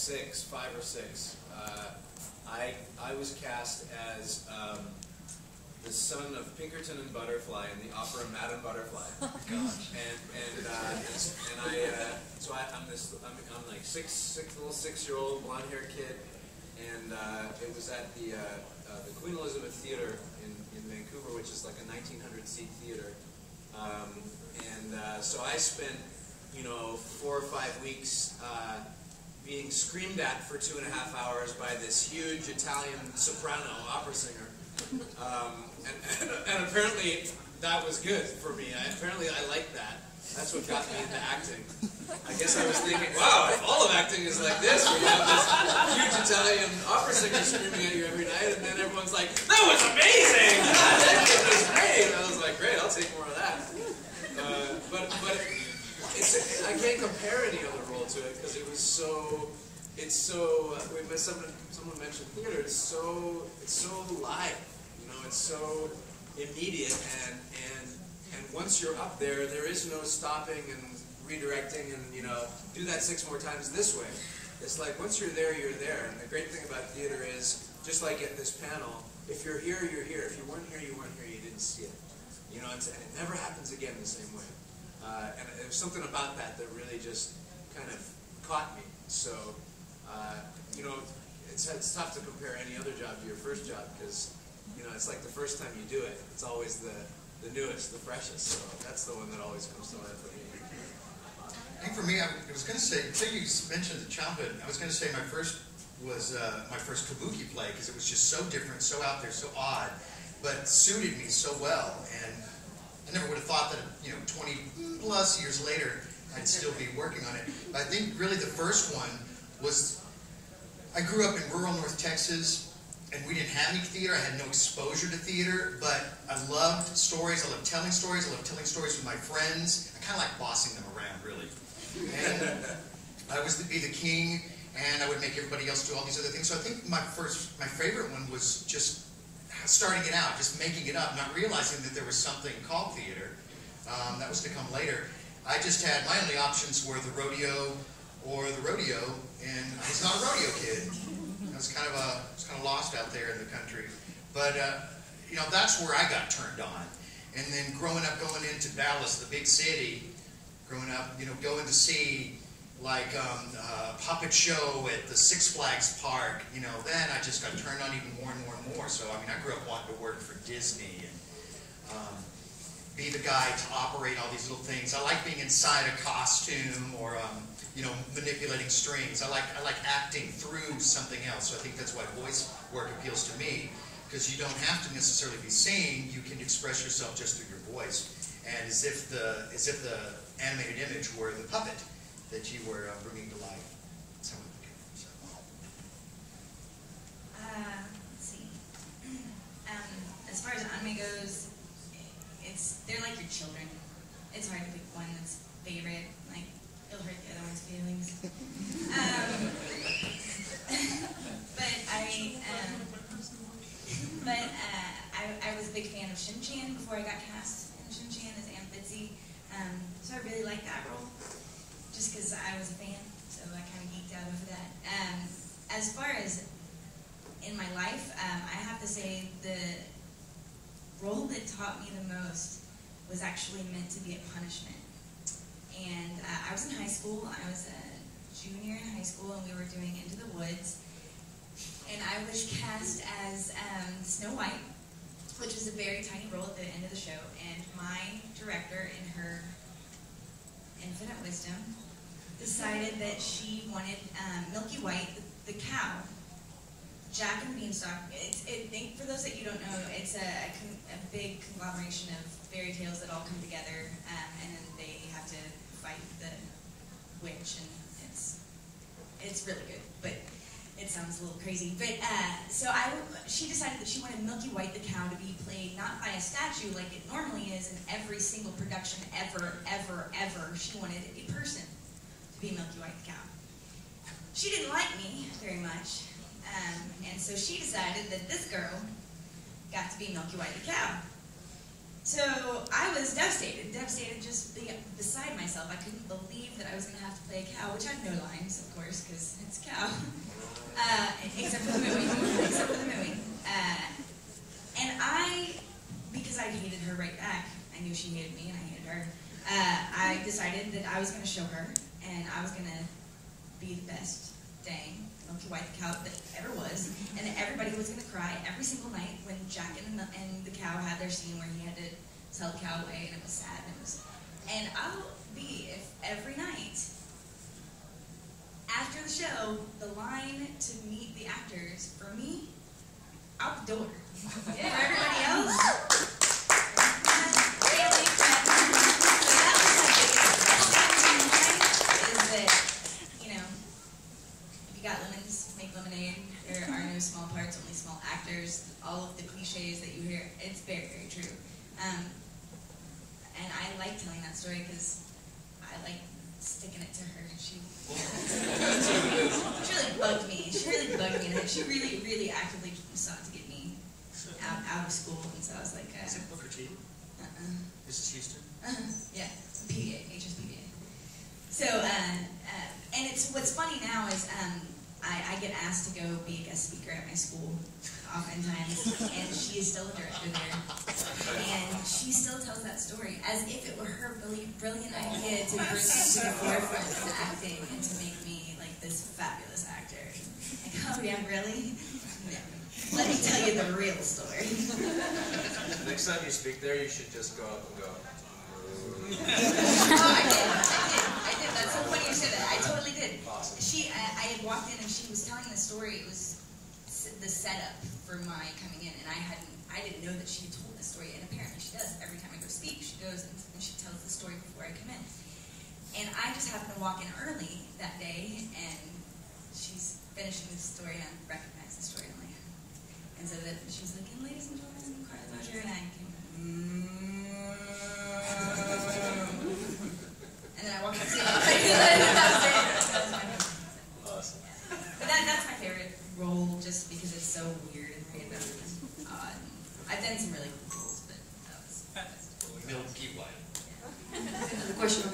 5 or 6. I was cast as the son of Pinkerton and Butterfly in the opera Madame Butterfly. Oh gosh. I'm like little 6-year-old blonde-haired kid, and it was at the Queen Elizabeth Theatre in Vancouver, which is like a 1900-seat theater. So I spent, 4 or 5 weeks being screamed at for 2.5 hours by this huge Italian soprano opera singer. And apparently that was good for me. Apparently I liked that. That's what got me into acting. I guess I was thinking, wow, if all of acting is like this, where you have this huge Italian opera singer screaming at you every night, and then everyone's like, that was amazing! That was great! And I was like, great, I'll take more of that. But I can't compare any other role to it, because it was so, someone mentioned theater, it's so live, it's so immediate, and once you're up there, there is no stopping and redirecting and, do that 6 more times this way. It's like, once you're there, you're there. And the great thing about theater is, just like at this panel, if you're here, you're here. If you weren't here, you weren't here. You didn't see it. And it never happens again the same way. And there's something about that that really just kind of caught me. So, it's tough to compare any other job to your first job, because, it's like the first time you do it. It's always the newest, the freshest. So that's the one that always comes to mind for me. I think for me, I was going to say, you mentioned the childhood. I was going to say my first was my first kabuki play, because it was just so different, so out there, so odd, but suited me so well. And I never would have thought that, 20 plus years later, I'd still be working on it. But I think really the first one was, I grew up in rural North Texas, and we didn't have any theater. I had no exposure to theater, but I loved stories. I loved telling stories. I loved telling stories with my friends. I kind of like bossing them around, really. And I was to be the king, and I would make everybody else do all these other things. So I think my favorite one was just starting it out, just making it up, not realizing that there was something called theater. That was to come later. I just had, my only options were the rodeo or the rodeo, and I was not a rodeo kid. I was kind of lost out there in the country. But, that's where I got turned on. And then growing up, going into Dallas, the big city, growing up, going to see like a puppet show at the Six Flags Park, then I just got turned on even more and more and more. So, I grew up wanting to work for Disney and be the guy to operate all these little things. I like being inside a costume or, manipulating strings. I like acting through something else. So I think that's why voice work appeals to me, because you don't have to necessarily be singing. You can express yourself just through your voice, and as if the animated image were the puppet that you were bringing to life. That's how I look at it. So. Let's see. As far as anime goes, they're like your children. It's hard to pick one that's favorite. Like, it'll hurt the other one's feelings. I was a big fan of Shin-Chan before I got cast in Shin-Chan as Aunt Bitsy. So I really liked that role, just because I was a fan. So I kind of geeked out over that. As far as in my life, I have to say the role that taught me the most was actually meant to be a punishment. And I was in high school. I was a junior in high school, and we were doing Into the Woods. And I was cast as Snow White, which is a very tiny role at the end of the show. And my director, in her infinite wisdom, decided that she wanted Milky White, the cow, Jack and the Beanstalk. For those that you don't know, it's a big conglomeration of fairy tales that all come together, and then they have to fight the witch, and it's really good, but it sounds a little crazy. But she decided that she wanted Milky White the cow to be played not by a statue like it normally is in every single production ever. She wanted a person to be Milky White the cow. She didn't like me very much. And so she decided that this girl got to be Milky White the cow. So I was devastated just beside myself. I couldn't believe that I was going to have to play a cow, which had no lines, of course, because it's a cow. decided that I was going to show her, and I was going to be the best dang Milky White cow that ever was, and that everybody was going to cry every single night when Jack and the cow had their scene where he had to sell the cow away, and it was sad, and I'll be, if every night after the show, the line to meet the actors, for me, out the door. For everybody else, family, friends. So that was my biggest is that, you know, if you got lemons, make lemonade. There are no small parts, only small actors. All of the cliches that you hear, it's very, very true. And I like telling that story because I like sticking it to her. She really bugged me. She really bugged me. She really, really actively sought to get me out of school. And so I was like, Is it Booker T? Mrs. Houston? Yeah, PBA, HSPBA. So, and it's what's funny now is I get asked to go be a guest speaker at my school oftentimes, and she is still a director there, and she still tells that story as if it were her brilliant idea to bring me to the forefront of acting and to make me like this fabulous actor. Like, oh yeah, really? Yeah. Let me tell you the real story. Next time you speak there, you should just go up and go. Oh, I did. That's so funny you said that. I totally did. Awesome. I had walked in and she was telling the story. It was the setup for my coming in, and I didn't know that she had told this story, and apparently she does. Every time I go speak, she goes and she tells the story before I come in. And I just happened to walk in early that day, and she's finishing the story, and I recognize the story. I'm like, and so that she was like, and ladies and gentlemen, Carla Mosher, and I came, and then I walked up to Awesome. But that's my favorite role, just because it's so weird and random and odd. I've done some really cool roles, but that was Milky White. the question.